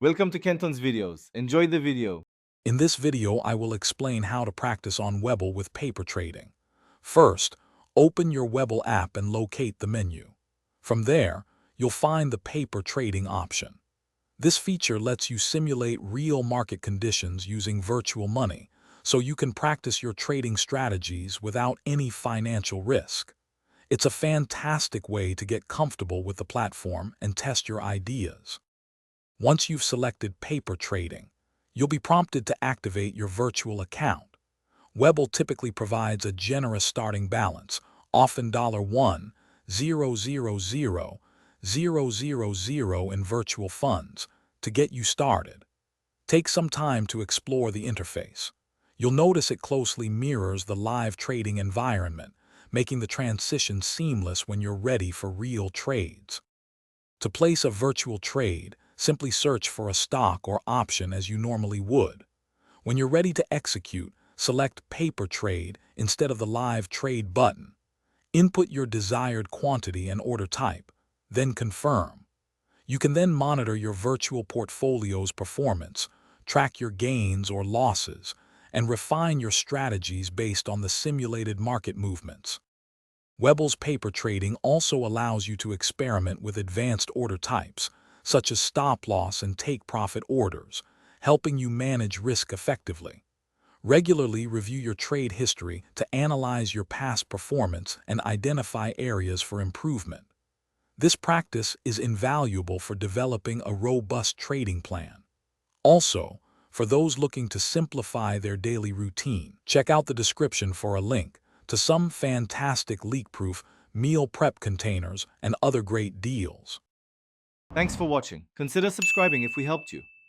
Welcome to Kenton's videos. Enjoy the video. In this video, I will explain how to practice on Webull with paper trading. First, open your Webull app and locate the menu. From there, you'll find the paper trading option. This feature lets you simulate real market conditions using virtual money, so you can practice your trading strategies without any financial risk. It's a fantastic way to get comfortable with the platform and test your ideas. Once you've selected paper trading, you'll be prompted to activate your virtual account. Webull typically provides a generous starting balance, often $1,000,000 in virtual funds, to get you started. Take some time to explore the interface. You'll notice it closely mirrors the live trading environment, making the transition seamless when you're ready for real trades. To place a virtual trade, simply search for a stock or option as you normally would. When you're ready to execute, select Paper Trade instead of the Live Trade button. Input your desired quantity and order type, then confirm. You can then monitor your virtual portfolio's performance, track your gains or losses, and refine your strategies based on the simulated market movements. Webull's paper trading also allows you to experiment with advanced order types, such as stop-loss and take-profit orders, helping you manage risk effectively. Regularly review your trade history to analyze your past performance and identify areas for improvement. This practice is invaluable for developing a robust trading plan. Also, for those looking to simplify their daily routine, check out the description for a link to some fantastic leak-proof meal prep containers and other great deals. Thanks for watching. Consider subscribing if we helped you.